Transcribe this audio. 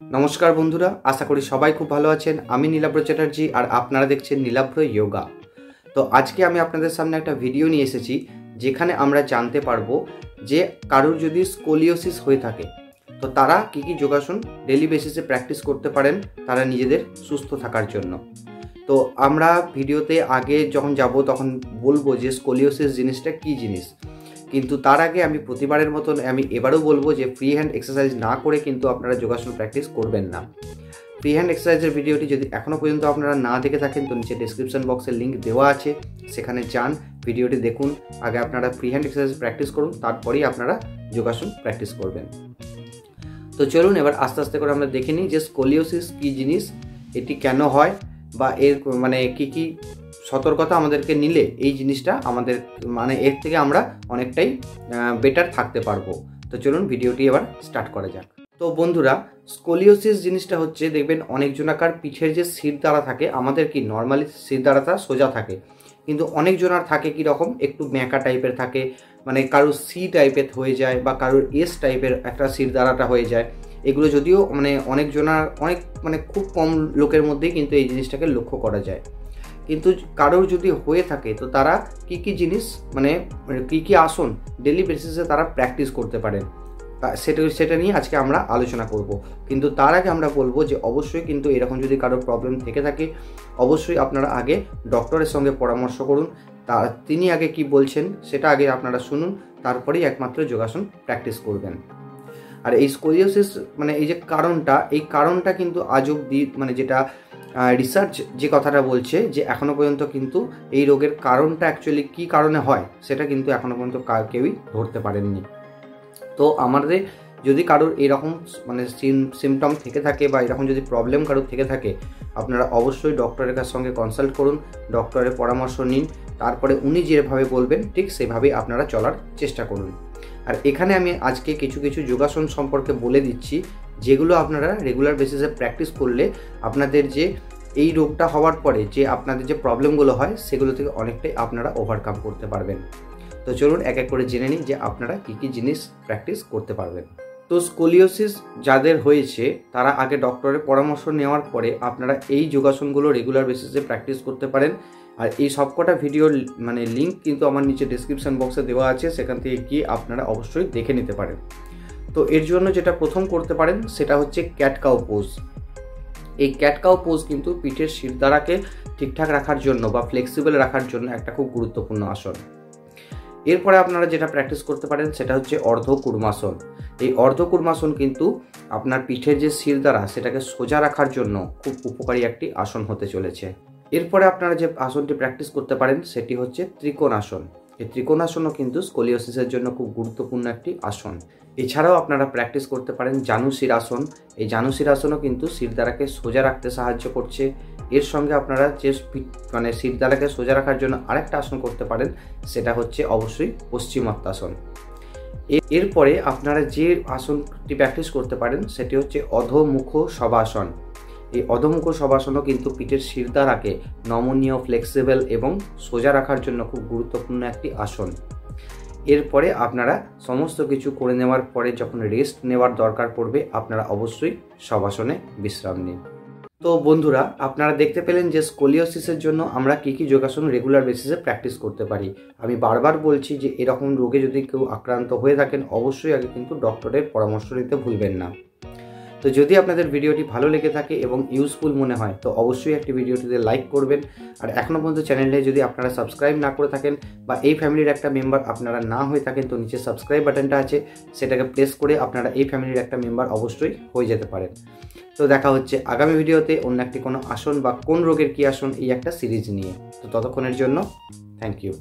नमस्कार बंधुरा आशा करी सबाई खूब भालो आछेन। आमी नीलाभ्र चैटार्जी और आपनारा देखछेन नीलाभ्र योगा। तो आज के आमी आपनादेर सामने एक भिडियो निये एसेछि जेखाने आमरा जानते पारबो जे कारोर जोदि स्कोलियोसिस हये थाके तो तारा की योगासन डेली बेसिसे प्रैक्टिस करते पारेन तारा निजेदेर सुस्थ थाकार जन्य। तो आमरा भिडियोते आगे जखन जाबो तखन बोलबो जे स्कोलियोसिस जिनिसटा की जिनिस, किन्तु तार आगे आमी प्रतिबारेर मतन आमी एबारो बोलबो जे फ्री हैंड एक्सारसाइज ना करे किन्तु आपनारा योगासन प्रैक्टिस करबेन ना। फ्री हैंड एक्सारसाइजेर भिडियोटी यदि एखोनो पर्यन्त आपनारा ना देखे थाकेन तो नीचे डेसक्रिप्शन बक्से लिंक देওয়া आछे, सेखाने जान भिडियोटी देखुन। आगे आपनारा फ्री हैंड एक्सारसाइज प्रैक्टिस करुन, तारपरेई आपनारा योगासन प्रैक्टिस करबेन। तो चलुन एबार आस्ते आस्ते करे आमरा देखे निই जे स्कोलियोसिस की जिनिस, एटी केन हय बा एर माने की सतर्कता आमादेरके निले এই জিনিসটা আমাদের মানে এর থেকে আমরা অনেকটাই বেটার থাকতে পারবো। তো চলুন ভিডিওটি এবার স্টার্ট করা যাক। তো বন্ধুরা স্কোলিওসিস জিনিসটা হচ্ছে দেখবেন অনেকজনাকার পিঠের যে শিরদাঁড়া থাকে, আমাদের কি নর্মালি শিরদাঁড়াটা সোজা থাকে, কিন্তু অনেকজনার থাকে কি রকম একটু ব্যাঁকা টাইপের থাকে, মানে কারোর সি টাইপের হয়ে যায় বা কারোর এস টাইপের একটা শিরদাঁড়াটা হয়ে যায়। এগুলো যদিও মানে অনেকজনার অনেক মানে খুব কম লোকের মধ্যেই কিন্তু এই জিনিসটাকে লক্ষ্য করা যায়। কিন্তু কারোর যদি হয়ে থাকে তো তারা কি জিনিস মানে কি আসন ডেলি বেসিসে তারা প্র্যাকটিস করতে পারেন সেটা নিয়ে আজকে আমরা আলোচনা করব। কিন্তু তার আগে আমরা বলবো যে অবশ্যই কিন্তু এরকম যদি কারোর প্রবলেম থেকে থাকে অবশ্যই আপনারা আগে ডক্টরের সঙ্গে পরামর্শ করুন। তিনি আগে কি বলছেন সেটা আগে আপনারা শুনুন, তারপরেই একমাত্র যোগাসন প্র্যাকটিস করবেন। আর এই স্কোলিওসিস মানে এই যে কারণটা কিন্তু আজ অবধি মানে যেটা রিসার্চ যে কথাটা বলছে যে এখনো পর্যন্ত কিন্তু এই রোগের কারণটা অ্যাকচুয়ালি কী কারণে হয় সেটা কিন্তু এখনো পর্যন্ত কেউই ধরতে পারেননি। তো আমাদের যদি কারোর এরকম মানে সিমটম থেকে থাকে বা এরকম যদি প্রবলেম কারোর থেকে থাকে আপনারা অবশ্যই ডক্টরের সঙ্গে কনসাল্ট করুন, ডক্টরের পরামর্শ নিন, তারপরে উনি যেভাবে বলবেন ঠিক সেভাবেই আপনারা চলার চেষ্টা করুন। আর এখানে আমি আজকে কিছু যোগাসন সম্পর্কে বলে দিচ্ছি যেগুলো আপনারা রেগুলার বেসিসে প্র্যাকটিস করলে আপনাদের যে এই রোগটা হওয়ার পরে যে আপনাদের যে প্রবলেমগুলো হয় সেগুলো থেকে অনেকটাই আপনারা ওভারকাম করতে পারবেন। তো চলুন এক এক করে জেনে নিই যে আপনারা কি জিনিস প্র্যাকটিস করতে পারবেন। তো স্কোলিওসিস যাদের হয়েছে তারা আগে ডক্টরের পরামর্শ নেওয়ার পরে আপনারা এই যোগাসনগুলো রেগুলার বেসিসে প্র্যাকটিস করতে পারেন। আর এই সবকটা ভিডিওর মানে লিঙ্ক কিন্তু আমার নিচে ডেসক্রিপশন বক্সে দেওয়া আছে, সেখান থেকে গিয়ে আপনারা অবশ্যই দেখে নিতে পারেন। তো এর জন্য যেটা প্রথম করতে পারেন সেটা হচ্ছে ক্যাট কাউ পোজ। এই ক্যাট কাউ পোজ কিন্তু পিঠের শিরদাঁড়াকে ঠিকঠাক রাখার জন্য বা ফ্লেক্সিবল রাখার জন্য একটা খুব গুরুত্বপূর্ণ আসন। এরপরে আপনারা যেটা প্র্যাকটিস করতে পারেন সেটা হচ্ছে অর্ধ কুর্মাসন। এই অর্ধ কুর্মাসন কিন্তু আপনার পিঠের যে শিরদাঁড়া সেটাকে সোজা রাখার জন্য খুব উপকারী একটি আসন হতে চলেছে। এরপরে আপনারা যে আসনটি প্র্যাকটিস করতে পারেন সেটি হচ্ছে ত্রিকোণাসন। এই ত্রিকোণাসনও কিন্তু স্কোলিওসিসের জন্য খুব গুরুত্বপূর্ণ একটি আসন। এছাড়াও আপনারা প্র্যাকটিস করতে পারেন জানুশিরাসন। এই জানুশিরাসনও কিন্তু শিরদাঁড়াকে সোজা রাখতে সাহায্য করছে। এর সঙ্গে আপনারা যে মানে শিরদাঁড়াকে সোজা রাখার জন্য আরেকটা আসন করতে পারেন সেটা হচ্ছে অবশ্যই পশ্চিমোত্তাসন। এরপরে আপনারা যে আসনটি প্র্যাকটিস করতে পারেন সেটি হচ্ছে অধোমুখ শবাসন। এই অধোমুখ শবাসনও কিন্তু পিঠের শিরদাঁড়াকে নমনীয়, ফ্লেক্সিবল এবং সোজা রাখার জন্য খুব গুরুত্বপূর্ণ একটি আসন। এরপরে আপনারা সমস্ত কিছু করে নেওয়ার পরে যখন রেস্ট নেওয়ার দরকার পড়বে আপনারা অবশ্যই শবাসনে বিশ্রাম নিন। তো বন্ধুরা আপনারা দেখতে পেলেন যে স্কোলিওসিসের জন্য আমরা কি যোগাসন রেগুলার বেসিসে প্র্যাকটিস করতে পারি। আমি বারবার বলছি যে এরকম রোগে যদি কেউ আক্রান্ত হয়ে থাকেন অবশ্যই আগে কিন্তু ডক্টরের পরামর্শ নিতে ভুলবেন না। তো যদি আপনাদের ভিডিওটি ভালো লেগে থাকে এবং ইউজফুল মনে হয় তো অবশ্যই একটি ভিডিওটিতে লাইক করবেন। আর এখনও পর্যন্ত চ্যানেলে যদি আপনারা সাবস্ক্রাইব না করে থাকেন বা এই ফ্যামিলির একটা মেম্বার আপনারা না হয়ে থাকেন তো নিচে সাবস্ক্রাইব বাটনটা আছে, সেটাকে প্রেস করে আপনারা এই ফ্যামিলির একটা মেম্বার অবশ্যই হয়ে যেতে পারেন। তো দেখা হচ্ছে আগামী ভিডিওতে অন্য একটি কোনো আসন বা কোন রোগের কী আসন এই একটা সিরিজ নিয়ে। তো ততক্ষণের জন্য থ্যাংক ইউ।